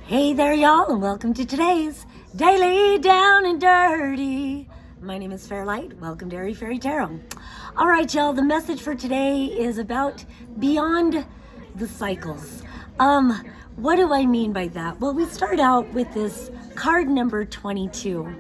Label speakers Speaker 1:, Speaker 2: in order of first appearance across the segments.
Speaker 1: Hey there, y'all, and welcome to today's Daily Down and Dirty. My name is Fairlight. Welcome to Airy Fairy Tarot. All right, y'all, the message for today is about beyond the cycles. What do I mean by that? Well, we start out with this card number 22.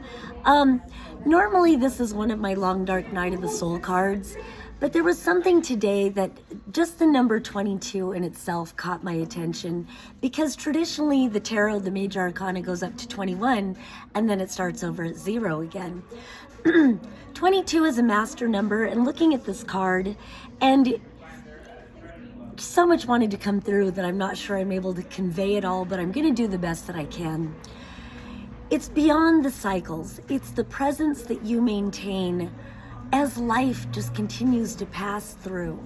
Speaker 1: Normally, this is one of my Long Dark Night of the Soul cards, but there was something today that just the number 22 in itself caught my attention, because traditionally the tarot, the major arcana, goes up to 21 and then it starts over at 0 again. 22 is a master number, and looking at this card, and so much wanted to come through that I'm not sure I'm able to convey it all, but I'm going to do the best that I can. It's beyond the cycles. It's the presence that you maintain as life just continues to pass through.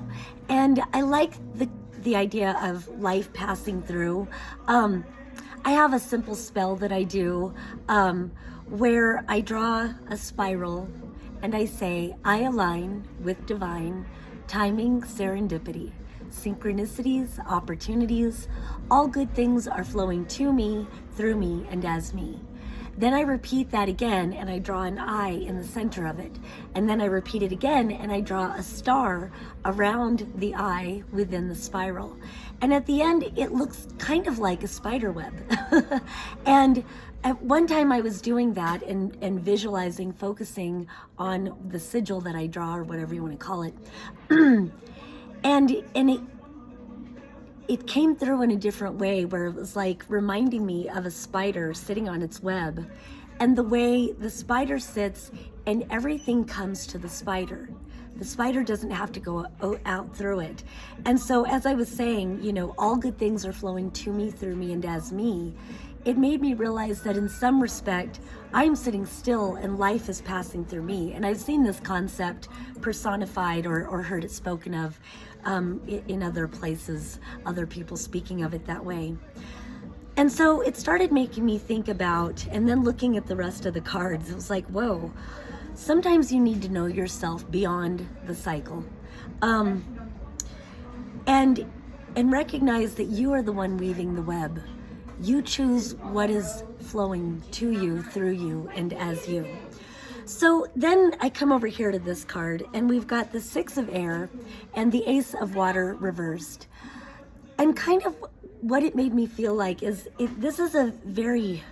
Speaker 1: And I like the idea of life passing through. I have a simple spell that I do where I draw a spiral and I say, I align with divine timing, serendipity, synchronicities, opportunities. All good things are flowing to me, through me, and as me. Then I repeat that again and I draw an eye in the center of it. And then I repeat it again and I draw a star around the eye within the spiral. And at the end, it looks kind of like a spider web. And at one time I was doing that and visualizing, focusing on the sigil that I draw, or whatever you want to call it. and it came through in a different way, where it was like reminding me of a spider sitting on its web, and the way the spider sits and everything comes to the spider. The spider doesn't have to go out through it. And so as I was saying, all good things are flowing to me, through me, and as me. It made me realize that in some respect, I'm sitting still and life is passing through me. And I've seen this concept personified or heard it spoken of in other places, other people speaking of it that way. And so it started making me think about, and then looking at the rest of the cards, it was like, whoa, sometimes you need to know yourself beyond the cycle. And recognize that you are the one weaving the web. You choose what is flowing to you, through you, and as you. So then I come over here to this card, and we've got the 6 of air and the Ace of water reversed. And kind of what it made me feel like is this is a very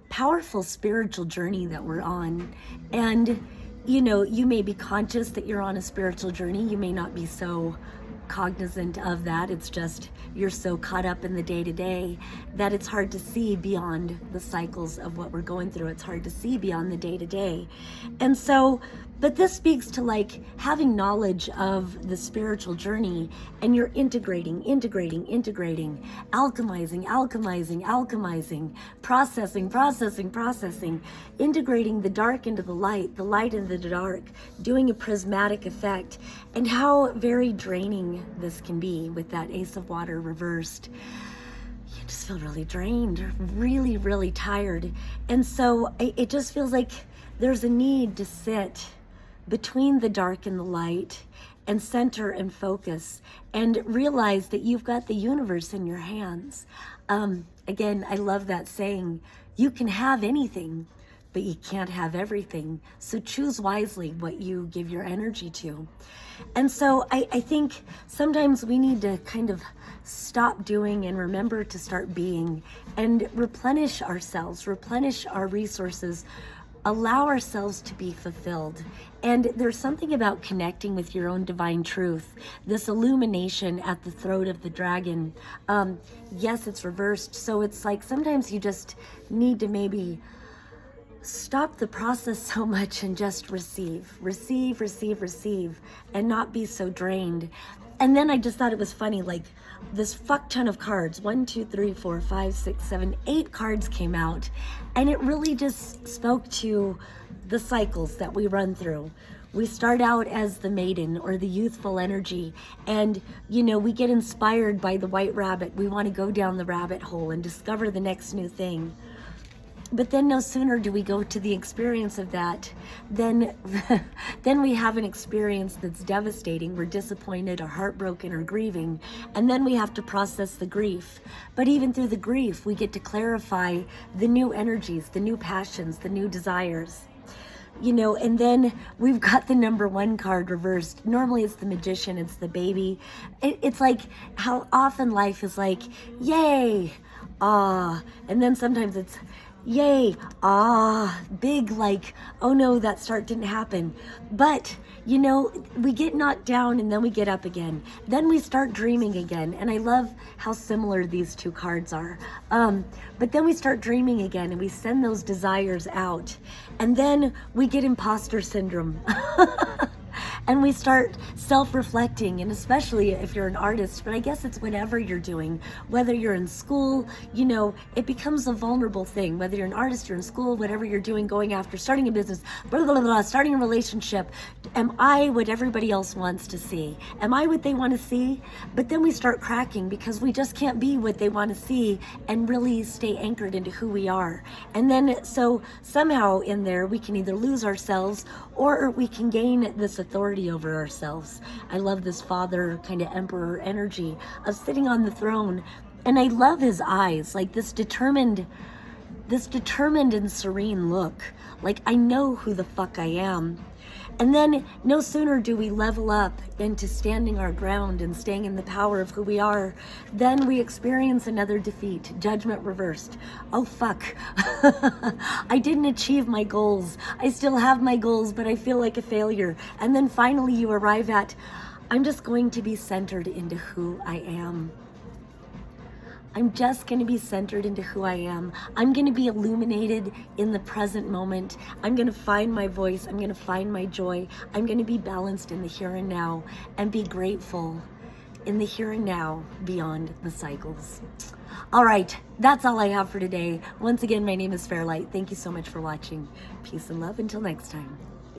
Speaker 1: powerful spiritual journey that we're on. And, you may be conscious that you're on a spiritual journey. You may not be so cognizant of that. It's just you're so caught up in the day-to-day that it's hard to see beyond the cycles of what we're going through. It's hard to see beyond the day-to-day. And so, but this speaks to like having knowledge of the spiritual journey, and you're integrating, alchemizing, processing, integrating the dark into the light into the dark, doing a prismatic effect, and how very draining this can be with that Ace of water reversed. You just feel really drained, really, really tired. And so it just feels like there's a need to sit between the dark and the light and center and focus and realize that you've got the universe in your hands. Again, I love that saying, you can have anything, but you can't have everything. So choose wisely what you give your energy to. And so I think sometimes we need to kind of stop doing and remember to start being, and replenish ourselves, replenish our resources, allow ourselves to be fulfilled. And there's something about connecting with your own divine truth, this illumination at the throat of the dragon. Yes, it's reversed. So it's like sometimes you just need to maybe stop the process so much and just receive, and not be so drained. And then I just thought it was funny, like this fuck ton of cards, 1, 2, 3, 4, 5, 6, 7, 8 cards came out. And it really just spoke to the cycles that we run through. We start out as the maiden or the youthful energy, and we get inspired by the white rabbit. We want to go down the rabbit hole and discover the next new thing. But then no sooner do we go to the experience of that, then we have an experience that's devastating. We're disappointed or heartbroken or grieving, and then we have to process the grief. But even through the grief, we get to clarify the new energies, the new passions, the new desires. And then we've got the number 1 card reversed. Normally it's the magician, it's the baby. It's like how often life is like, yay, ah, and then sometimes it's yay, ah, big, like, oh no, that start didn't happen. But, we get knocked down and then we get up again. Then we start dreaming again. And I love how similar these 2 cards are. But then we start dreaming again and we send those desires out. And then we get imposter syndrome. And we start self-reflecting, and especially if you're an artist, but I guess it's whatever you're doing, whether you're in school, it becomes a vulnerable thing, whether you're an artist, you're in school, whatever you're doing, going after, starting a business, blah, blah, blah, blah, starting a relationship. Am I what everybody else wants to see? Am I what they want to see? But then we start cracking because we just can't be what they want to see and really stay anchored into who we are. And then, so somehow in there, we can either lose ourselves or we can gain this authority over ourselves. I love this father kind of emperor energy of sitting on the throne. And I love his eyes, like this determined and serene look. Like, I know who the fuck I am. And then no sooner do we level up into standing our ground and staying in the power of who we are, then we experience another defeat, judgment reversed. Oh fuck, I didn't achieve my goals. I still have my goals, but I feel like a failure. And then finally you arrive at, I'm just going to be centered into who I am. I'm just going to be centered into who I am. I'm going to be illuminated in the present moment. I'm going to find my voice. I'm going to find my joy. I'm going to be balanced in the here and now and be grateful in the here and now beyond the cycles. All right, that's all I have for today. Once again, my name is Fairlight. Thank you so much for watching. Peace and love until next time.